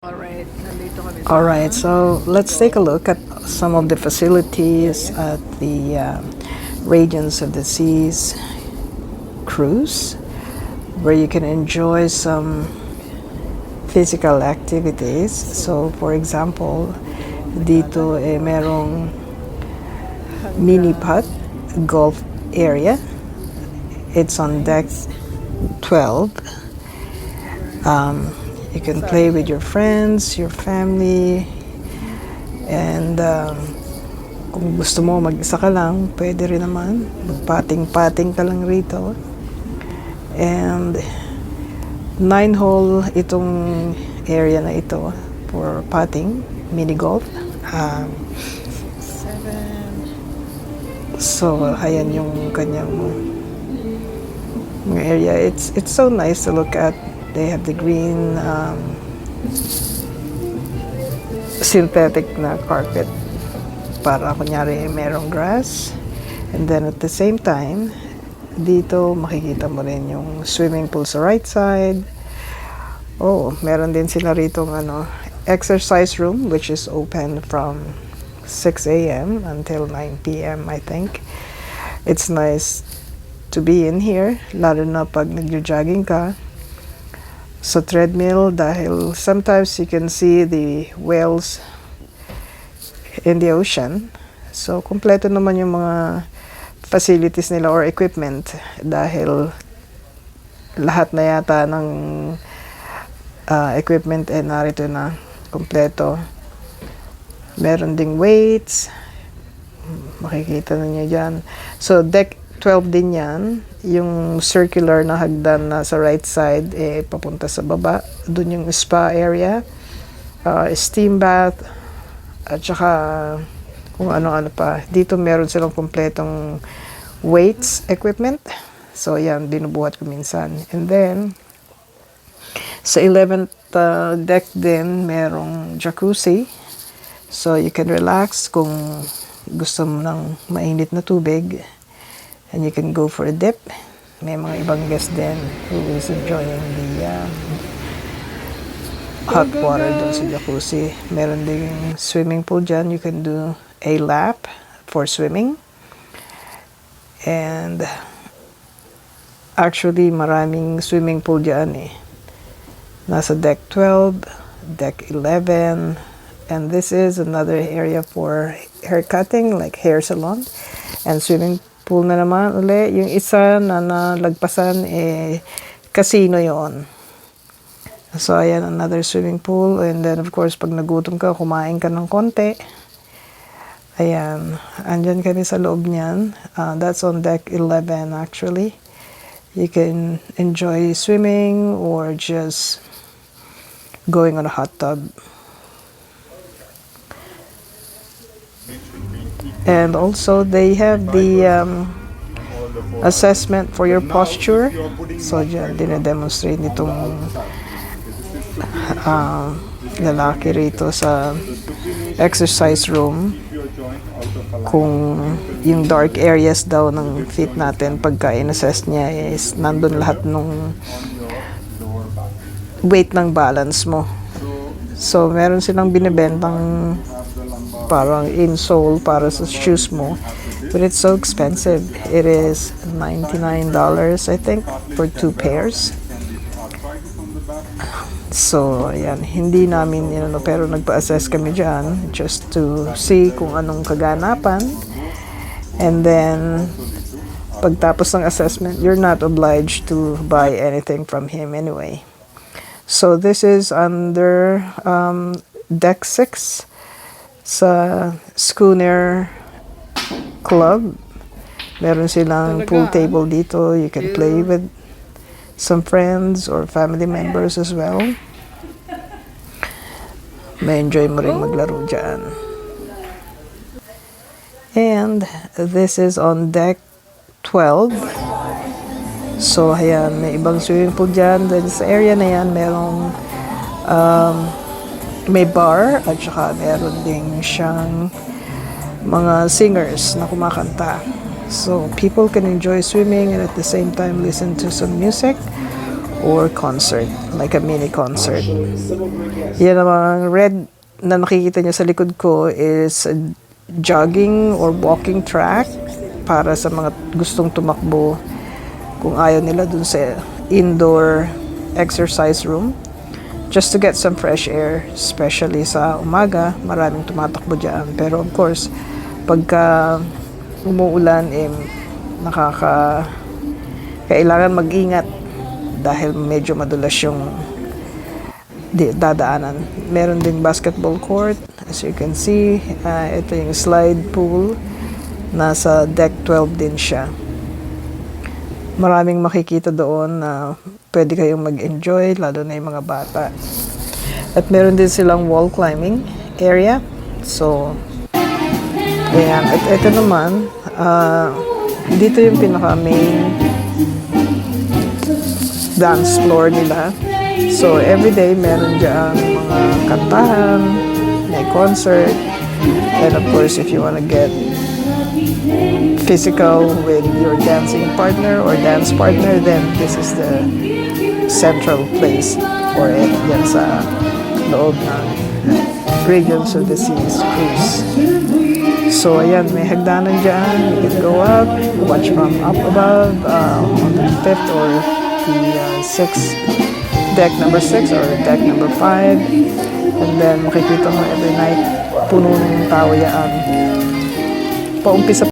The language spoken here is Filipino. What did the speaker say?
All right, so let's take a look at some of the facilities at the Radiance of the Seas cruise, where you can enjoy some physical activities. So, for example, dito merong mini putt golf area. It's on deck 12. You can play with your friends, your family, and kung gusto mo mag-isa ka lang, pwede rin naman. Magpating-pating ka lang rito. And 9-hole itong area na ito for putting, mini golf. So, ayan yung kanyang area. It's so nice to look at. They have the green synthetic na carpet para kunyari merong grass. And then at the same time, dito makikita mo rin yung swimming pool sa right side. Oh, meron din sila rito exercise room which is open from 6 a.m. until 9 p.m. I think. It's nice to be in here, lalo na pag nagjo-jogging ka sa treadmill, dahil sometimes you can see the whales in the ocean. So, kumpleto naman yung mga facilities nila or equipment dahil lahat na yata ng equipment narito na kumpleto. Meron ding weights. Makikita na niyo dyan. So, deck 12 din yan. Yung circular na hagdan na sa right side, papunta sa baba. Doon yung spa area. Steam bath. At saka kung ano-ano pa. Dito meron silang kompletong weights equipment. So, yan, binubuhat ko minsan. And then, sa 11th deck din, merong jacuzzi. So, you can relax kung gusto mo ng mainit na tubig. And you can go for a dip. May mga ibang guests din who is enjoying the hot water dun sa jacuzzi. Meron ding swimming pool dyan. You can do a lap for swimming. And actually, maraming swimming pool dyan Nasa deck 12, deck 11, and this is another area for hair cutting, like hair salon, and swimming pool na naman uli. Yung isa na nalagpasan, casino yon. So, ayan, another swimming pool. And then, of course, pag nagutom ka, kumain ka ng konti. Ayan, andyan kami sa loob niyan. That's on deck 11, actually. You can enjoy swimming or just going on a hot tub. And also, they have the assessment for your posture. So, dyan, dinedemonstrate nitong lalaki rito sa exercise room kung yung dark areas daw ng feet natin pagka in-assess niya is nandun lahat ng weight ng balance mo. So, meron silang binibentang parang insole para sa shoes mo. But it's so expensive. It is $99, I think, for 2 pairs. So, ayan. Hindi namin, pero nagpa-assess kami dyan just to see kung anong kaganapan. And then, pagtapos ng assessment, you're not obliged to buy anything from him anyway. So, this is under deck 6. Sa Schooner Club. Meron silang pool table dito. You can play with some friends or family members as well. May enjoy mo rin maglaro dyan. And this is on deck 12. So, ayan, may ibang swimming pool dyan. Then sa area na yan, merong may bar at saka meron ding siyang mga singers na kumakanta. So people can enjoy swimming and at the same time listen to some music or concert, like a mini concert. Yan ang red na nakikita nyo sa likod ko is a jogging or walking track para sa mga gustong tumakbo kung ayaw nila dun sa indoor exercise room, just to get some fresh air, especially sa umaga. Maraming tumatakbo dyan, pero of course pagka umuulan, kailangan mag-ingat dahil medyo madulas yung dadaanan. Meron ding basketball court, as you can see. Ito yung slide pool, nasa deck 12 din siya. Maraming makikita doon na pwede kayong mag-enjoy, lalo na yung mga bata. At meron din silang wall climbing area. So ayan, at ito naman, dito yung pinaka main dance floor nila. So everyday meron dyan mga kantahan, may concert, and of course if you wanna get physical with your dancing partner or dance partner, then this is the central place for it, yan sa loob ng Radiance of the Seas cruise. So ayan, may hagdanan dyan. You can go up, watch from up above, on the 5th or the 6th, deck number 6 or deck number 5. And then makikita mo every night, puno ng tao yan. Paumpisa